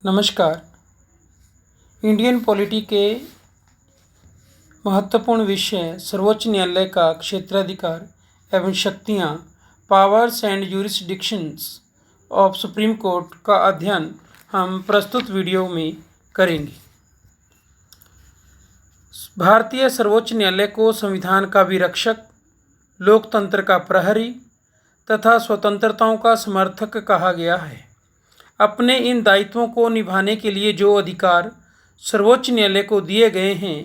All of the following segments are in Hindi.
नमस्कार। इंडियन पॉलिटी के महत्वपूर्ण विषय सर्वोच्च न्यायालय का क्षेत्राधिकार एवं शक्तियाँ, powers and jurisdictions of Supreme Court का अध्ययन हम प्रस्तुत वीडियो में करेंगे। भारतीय सर्वोच्च न्यायालय को संविधान का विरक्षक, लोकतंत्र का प्रहरी तथा स्वतंत्रताओं का समर्थक कहा गया है। अपने इन दायित्वों को निभाने के लिए जो अधिकार सर्वोच्च न्यायालय को दिए गए हैं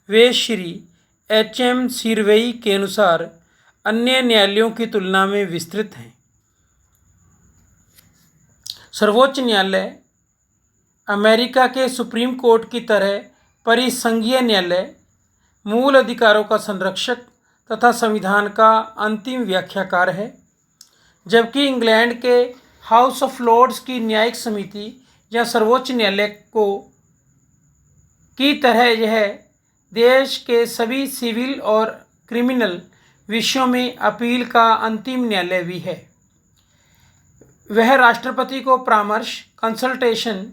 वे श्री एच.एम. सिरवई के अनुसार अन्य न्यायालयों की तुलना में विस्तृत हैं। सर्वोच्च न्यायालय अमेरिका के सुप्रीम कोर्ट की तरह परिसंघीय न्यायालय, मूल अधिकारों का संरक्षक तथा संविधान का अंतिम व्याख्याकार है, जबकि इंग्लैंड के हाउस ऑफ लॉर्ड्स की न्यायिक समिति या सर्वोच्च न्यायालय की तरह यह देश के सभी सिविल और क्रिमिनल विषयों में अपील का अंतिम न्यायालय भी है। वह राष्ट्रपति को परामर्श कंसल्टेशन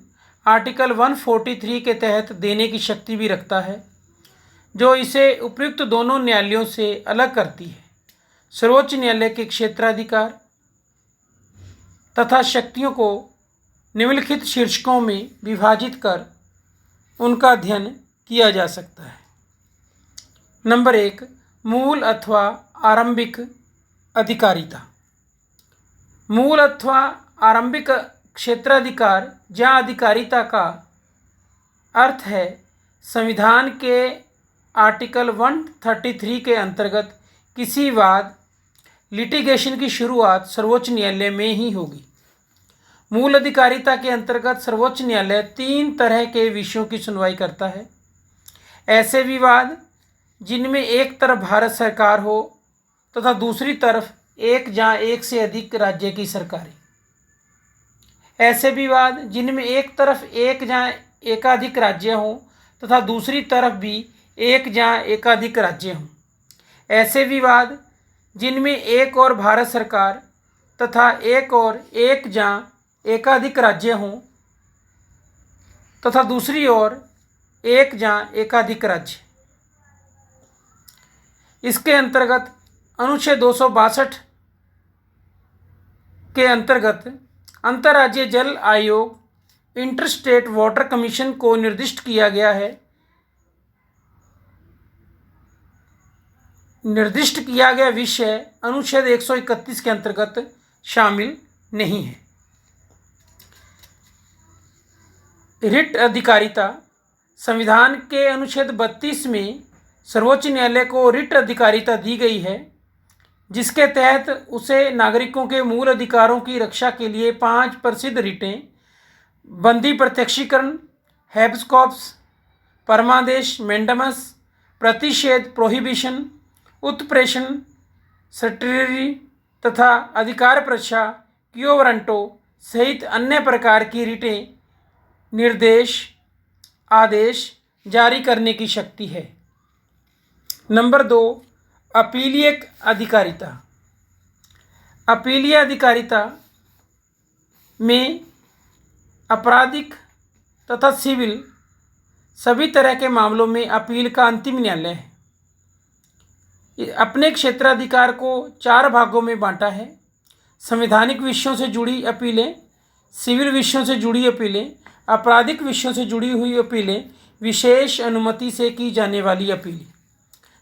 आर्टिकल 143 के तहत देने की शक्ति भी रखता है, जो इसे उपयुक्त दोनों न्यायालयों से अलग करती है। सर्वोच्च न्यायालय के क्षेत्राधिकार तथा शक्तियों को निम्नलिखित शीर्षकों में विभाजित कर उनका अध्ययन किया जा सकता है। नंबर 1, मूल अथवा आरंभिक अधिकारिता। मूल अथवा आरंभिक क्षेत्राधिकार या अधिकारिता का अर्थ है संविधान के आर्टिकल 133 के अंतर्गत किसी वाद लिटिगेशन की शुरुआत सर्वोच्च न्यायालय में ही होगी। मूल अधिकारिता के अंतर्गत सर्वोच्च न्यायालय 3 तरह के विषयों की सुनवाई करता है। ऐसे विवाद जिनमें एक तरफ भारत सरकार हो तथा दूसरी तरफ एक या एक से अधिक राज्य की सरकारें। ऐसे विवाद जिनमें एक तरफ एक या एकाधिक राज्य हों तथा दूसरी तरफ भी एक या एकाधिक राज्य हों। ऐसे विवाद जिनमें एक और भारत सरकार तथा एक और एक या एकाधिक राज्य हों तथा दूसरी ओर एक या एकाधिक राज्य। इसके अंतर्गत अनुच्छेद 262 के अंतर्गत अंतर्राज्यीय जल आयोग इंटरस्टेट वाटर कमीशन को निर्दिष्ट किया गया है। निर्दिष्ट किया गया विषय अनुच्छेद 131 के अंतर्गत शामिल नहीं है। रिट अधिकारिता। संविधान के अनुच्छेद 32 में सर्वोच्च न्यायालय को रिट अधिकारिता दी गई है, जिसके तहत उसे नागरिकों के मूल अधिकारों की रक्षा के लिए 5 प्रसिद्ध रिटें बंदी प्रत्यक्षीकरण, हैबस कॉर्पस, परमादेश मैंडेमस, प्रतिषेध प्रोहिबिशन, उत्प्रेषण, सर्टिलरी तथा अधिकार प्रशा क्यो वारंटो सहित अन्य प्रकार की रिटें निर्देश आदेश जारी करने की शक्ति है। नंबर 2, अपीलीय अधिकारिता। अपीलीय अधिकारिता में आपराधिक तथा सिविल सभी तरह के मामलों में अपील का अंतिम न्यायालय है। अपने क्षेत्राधिकार को 4 भागों में बांटा है। संवैधानिक विषयों से जुड़ी अपीलें, सिविल विषयों से जुड़ी अपीलें, आपराधिक विषयों से जुड़ी हुई अपीलें, विशेष अनुमति से की जाने वाली अपीलें।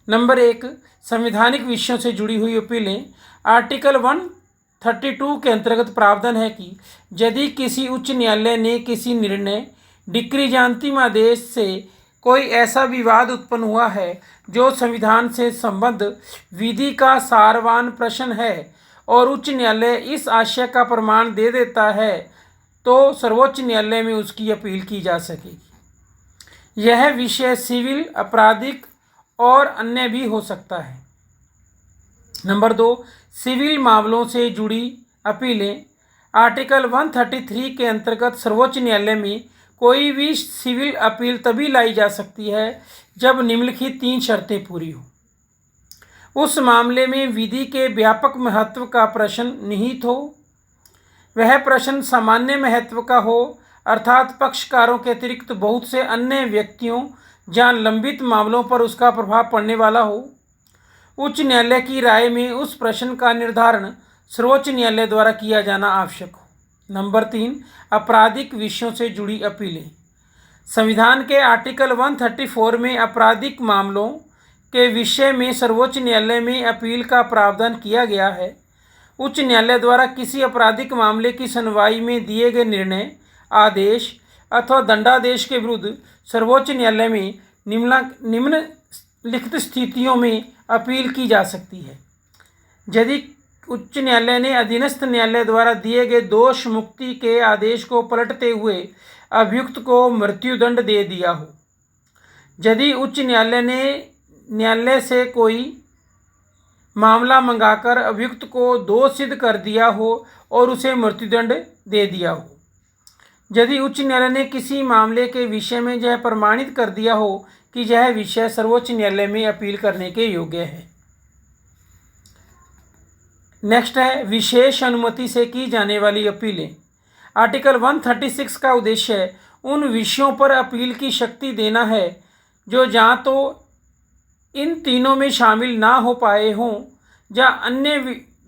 नंबर 1, संवैधानिक विषयों से जुड़ी हुई अपीलें। आर्टिकल 132 के अंतर्गत प्रावधान है कि यदि किसी उच्च न्यायालय ने किसी निर्णय, डिक्री या अंतिम आदेश से कोई ऐसा विवाद उत्पन्न हुआ है जो संविधान से संबद्ध विधि का सारवान प्रश्न है और उच्च न्यायालय इस आशय का प्रमाण दे देता है, तो सर्वोच्च न्यायालय में उसकी अपील की जा सकेगी। यह विषय सिविल, आपराधिक और अन्य भी हो सकता है। नंबर 2, सिविल मामलों से जुड़ी अपीलें। आर्टिकल 133 के अंतर्गत सर्वोच्च न्यायालय में कोई भी सिविल अपील तभी लाई जा सकती है जब निम्नलिखित 3 शर्तें पूरी हो। उस मामले में विधि के व्यापक महत्व का प्रश्न निहित हो, वह प्रश्न सामान्य महत्व का हो अर्थात पक्षकारों के अतिरिक्त बहुत से अन्य व्यक्तियों जहाँ लंबित मामलों पर उसका प्रभाव पड़ने वाला हो। उच्च न्यायालय की राय में उस प्रश्न का निर्धारण सर्वोच्च न्यायालय द्वारा किया जाना आवश्यक हो। नंबर 3, आपराधिक विषयों से जुड़ी अपीलें। संविधान के आर्टिकल 134 में आपराधिक मामलों के विषय में सर्वोच्च न्यायालय में अपील का प्रावधान किया गया है। उच्च न्यायालय द्वारा किसी आपराधिक मामले की सुनवाई में दिए गए निर्णय, आदेश अथवा दंडादेश के विरुद्ध सर्वोच्च न्यायालय में निम्नलिखित स्थितियों में अपील की जा सकती है। यदि उच्च न्यायालय ने अधीनस्थ न्यायालय द्वारा दिए गए दोष मुक्ति के आदेश को पलटते हुए अभियुक्त को मृत्युदंड दे दिया हो। यदि उच्च न्यायालय ने न्यायालय से कोई मामला मंगाकर अभियुक्त को दोष सिद्ध कर दिया हो और उसे मृत्युदंड दे दिया हो। यदि उच्च न्यायालय ने किसी मामले के विषय में यह प्रमाणित कर दिया हो कि यह विषय सर्वोच्च न्यायालय में अपील करने के योग्य है। नेक्स्ट है विशेष अनुमति से की जाने वाली अपीलें। आर्टिकल 136 का उद्देश्य उन विषयों पर अपील की शक्ति देना है जो जहाँ तो इन तीनों में शामिल ना हो पाए हों या अन्य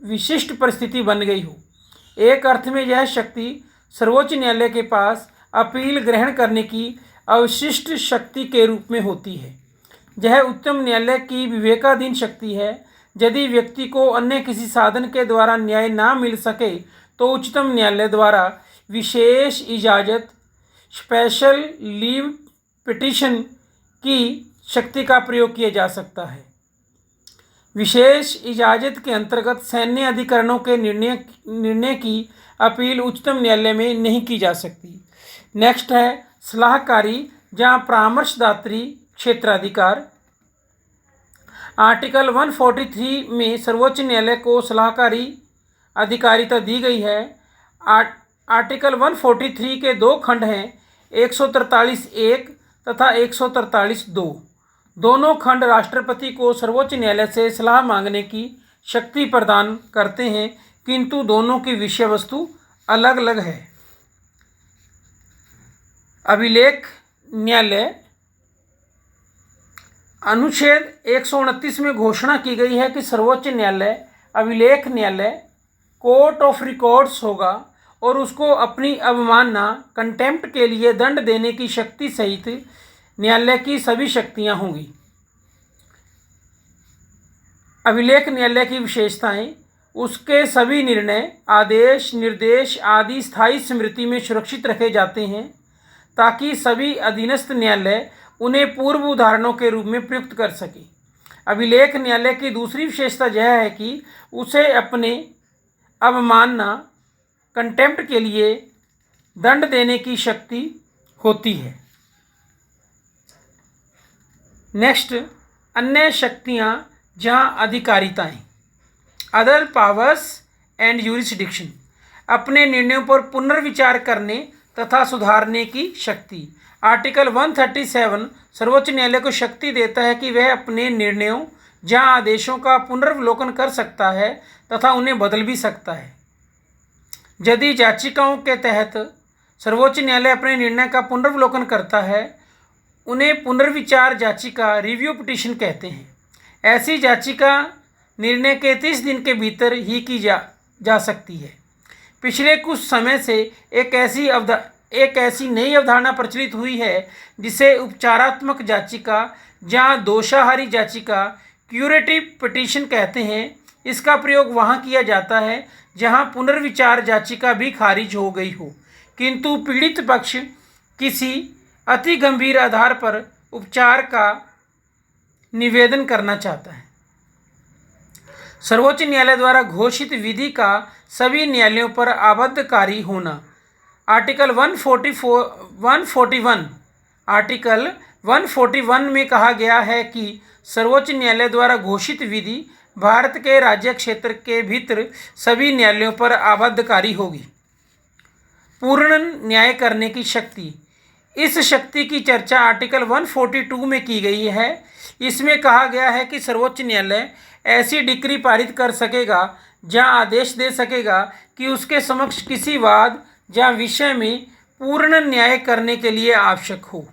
विशिष्ट परिस्थिति बन गई हो। एक अर्थ में यह शक्ति सर्वोच्च न्यायालय के पास अपील ग्रहण करने की अवशिष्ट शक्ति के रूप में होती है। यह उच्चतम न्यायालय की विवेकाधीन शक्ति है। यदि व्यक्ति को अन्य किसी साधन के द्वारा न्याय ना मिल सके तो उच्चतम न्यायालय द्वारा विशेष इजाज़त, स्पेशल लीव पिटीशन की शक्ति का प्रयोग किया जा सकता है। विशेष इजाज़त के अंतर्गत सैन्य अधिकरणों के निर्णय की अपील उच्चतम न्यायालय में नहीं की जा सकती। नेक्स्ट है सलाहकारी जहाँ परामर्शदात्री क्षेत्राधिकार। आर्टिकल 143 में सर्वोच्च न्यायालय को सलाहकारी अधिकारिता दी गई है। आर्टिकल 143 के दो खंड हैं, 143(1) तथा 143(2). दोनों खंड राष्ट्रपति को सर्वोच्च न्यायालय से सलाह मांगने की शक्ति प्रदान करते हैं, किंतु दोनों की विषय वस्तु अलग अलग है। अभिलेख न्यायालय अनुच्छेद 129 में घोषणा की गई है कि सर्वोच्च न्यायालय अभिलेख न्यायालय कोर्ट ऑफ रिकॉर्ड्स होगा और उसको अपनी अवमानना कंटेम्प्ट के लिए दंड देने की शक्ति सहित न्यायालय की सभी शक्तियां होंगी। अभिलेख न्यायालय की विशेषताएं: उसके सभी निर्णय, आदेश, निर्देश आदि स्थायी स्मृति में सुरक्षित रखे जाते हैं ताकि सभी अधीनस्थ न्यायालय उन्हें पूर्व उदाहरणों के रूप में प्रयुक्त कर सके। अभिलेख न्यायालय की दूसरी विशेषता यह है कि उसे अपने अवमानना कंटेम्प्ट के लिए दंड देने की शक्ति होती है। नेक्स्ट, अन्य शक्तियां जहां अधिकारिताएं। अदर पावर्स एंड यूरिसडिक्शन, अपने निर्णयों पर पुनर्विचार करने तथा सुधारने की शक्ति। आर्टिकल 137 सर्वोच्च न्यायालय को शक्ति देता है कि वह अपने निर्णयों या आदेशों का पुनर्वलोकन कर सकता है तथा उन्हें बदल भी सकता है। यदि याचिकाओं के तहत सर्वोच्च न्यायालय अपने निर्णय का पुनर्वलोकन करता है, उन्हें पुनर्विचार याचिका, रिव्यू पिटीशन कहते हैं। ऐसी याचिका निर्णय के 30 दिन के भीतर ही की जा सकती है। पिछले कुछ समय से एक ऐसी नई अवधारणा प्रचलित हुई है जिसे उपचारात्मक याचिका या दोषाहारी याचिका, क्यूरेटिव पिटीशन कहते हैं। इसका प्रयोग वहाँ किया जाता है जहाँ पुनर्विचार याचिका भी खारिज हो गई हो, किंतु पीड़ित पक्ष किसी अति गंभीर आधार पर उपचार का निवेदन करना चाहता है। सर्वोच्च न्यायालय द्वारा घोषित विधि का सभी न्यायालयों पर आबद्धकारी होना। आर्टिकल 141 में कहा गया है कि सर्वोच्च न्यायालय द्वारा घोषित विधि भारत के राज्य क्षेत्र के भीतर सभी न्यायालयों पर आबद्धकारी होगी। पूर्ण न्याय करने की शक्ति, इस शक्ति की चर्चा आर्टिकल 142 में की गई है। इसमें कहा गया है कि सर्वोच्च न्यायालय ऐसी डिक्री पारित कर सकेगा जहां आदेश दे सकेगा कि उसके समक्ष किसी वाद या विषय में पूर्ण न्याय करने के लिए आवश्यक हो।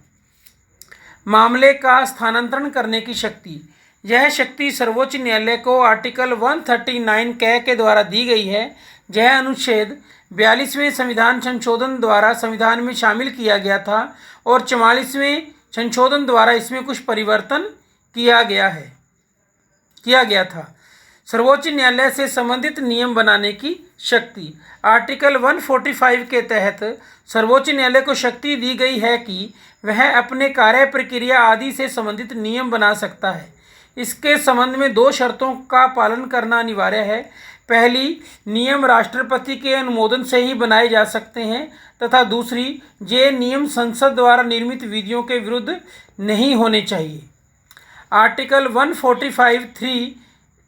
मामले का स्थानांतरण करने की शक्ति, यह शक्ति सर्वोच्च न्यायालय को आर्टिकल 139 क के द्वारा दी गई है। यह अनुच्छेद 42वें संविधान संशोधन द्वारा संविधान में शामिल किया गया था और 44वें संशोधन द्वारा इसमें कुछ परिवर्तन किया गया था। सर्वोच्च न्यायालय से संबंधित नियम बनाने की शक्ति, आर्टिकल 145 के तहत सर्वोच्च न्यायालय को शक्ति दी गई है कि वह अपने कार्य प्रक्रिया आदि से संबंधित नियम बना सकता है। इसके संबंध में 2 शर्तों का पालन करना अनिवार्य है। पहली, नियम राष्ट्रपति के अनुमोदन से ही बनाए जा सकते हैं तथा दूसरी, ये नियम संसद द्वारा निर्मित विधियों के विरुद्ध नहीं होने चाहिए। आर्टिकल 145(3)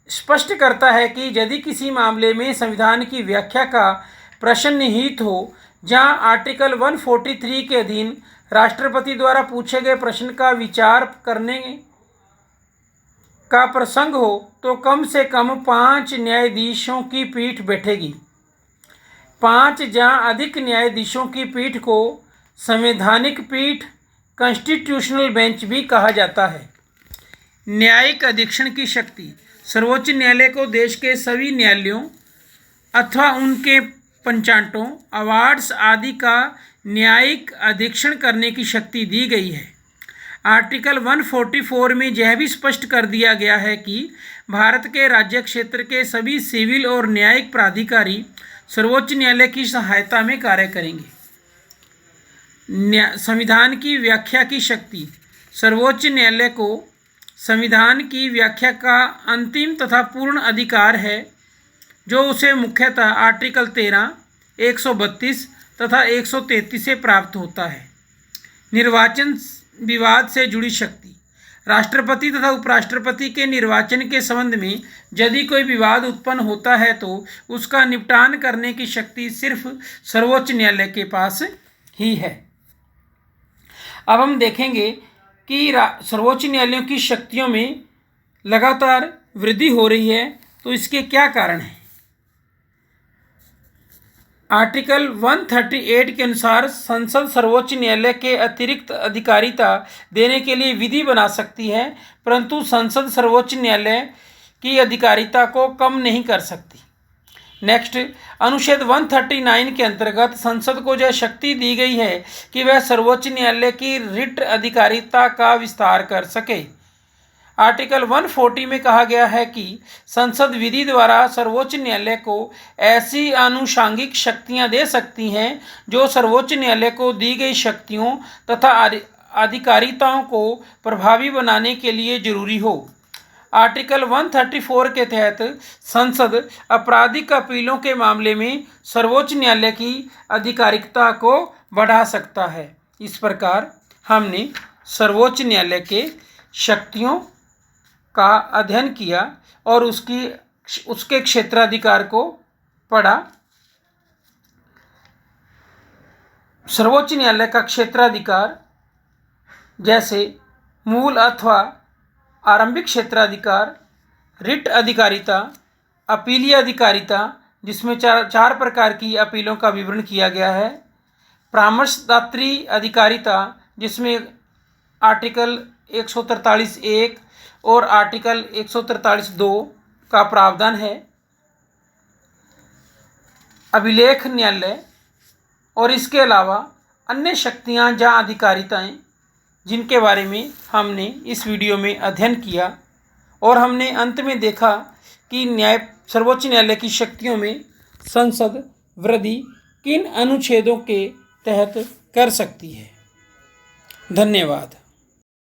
स्पष्ट करता है कि यदि किसी मामले में संविधान की व्याख्या का प्रश्न निहित हो, जहां आर्टिकल 143 के अधीन राष्ट्रपति द्वारा पूछे गए प्रश्न का विचार करने का प्रसंग हो, तो कम से कम 5 न्यायाधीशों की पीठ बैठेगी। 5 या अधिक न्यायाधीशों की पीठ को संवैधानिक पीठ, कॉन्स्टिट्यूशनल बेंच भी कहा जाता है। न्यायिक अधीक्षण की शक्ति, सर्वोच्च न्यायालय को देश के सभी न्यायालयों अथवा उनके पंचायतों, अवार्ड्स आदि का न्यायिक अधीक्षण करने की शक्ति दी गई है। आर्टिकल 144 में यह भी स्पष्ट कर दिया गया है कि भारत के राज्य क्षेत्र के सभी सिविल और न्यायिक प्राधिकारी सर्वोच्च न्यायालय की सहायता में कार्य करेंगे। संविधान की व्याख्या की शक्ति, सर्वोच्च न्यायालय को संविधान की व्याख्या का अंतिम तथा पूर्ण अधिकार है, जो उसे मुख्यतः आर्टिकल 13, 132 तथा 133 से प्राप्त होता है। निर्वाचन विवाद से जुड़ी शक्ति, राष्ट्रपति तथा उपराष्ट्रपति के निर्वाचन के संबंध में यदि कोई विवाद उत्पन्न होता है तो उसका निपटान करने की शक्ति सिर्फ सर्वोच्च न्यायालय के पास ही है। अब हम देखेंगे कि सर्वोच्च न्यायालयों की शक्तियों में लगातार वृद्धि हो रही है, तो इसके क्या कारण हैं। आर्टिकल 138 के अनुसार संसद सर्वोच्च न्यायालय के अतिरिक्त अधिकारिता देने के लिए विधि बना सकती है, परंतु संसद सर्वोच्च न्यायालय की अधिकारिता को कम नहीं कर सकती। नेक्स्ट, अनुच्छेद 139 के अंतर्गत संसद को यह शक्ति दी गई है कि वह सर्वोच्च न्यायालय की रिट अधिकारिता का विस्तार कर सके। आर्टिकल 140 में कहा गया है कि संसद विधि द्वारा सर्वोच्च न्यायालय को ऐसी आनुषांगिक शक्तियां दे सकती हैं जो सर्वोच्च न्यायालय को दी गई शक्तियों तथा अधिकारिताओं को प्रभावी बनाने के लिए जरूरी हो। आर्टिकल 134 के तहत संसद आपराधिक अपीलों के मामले में सर्वोच्च न्यायालय की आधिकारिकता को बढ़ा सकता है। इस प्रकार हमने सर्वोच्च न्यायालय के शक्तियों का अध्ययन किया और उसके क्षेत्राधिकार को पढ़ा। सर्वोच्च न्यायालय का क्षेत्राधिकार जैसे मूल अथवा आरंभिक क्षेत्राधिकार, रिट अधिकारिता, अपीलीय अधिकारिता जिसमें चार प्रकार की अपीलों का विवरण किया गया है, परामर्शदात्री अधिकारिता जिसमें आर्टिकल 143(1) और आर्टिकल 143(2) का प्रावधान है, अभिलेख न्यायालय और इसके अलावा अन्य शक्तियां या अधिकारिताएं जिनके बारे में हमने इस वीडियो में अध्ययन किया और हमने अंत में देखा कि सर्वोच्च न्यायालय की शक्तियों में संसद वृद्धि किन अनुच्छेदों के तहत कर सकती है। धन्यवाद।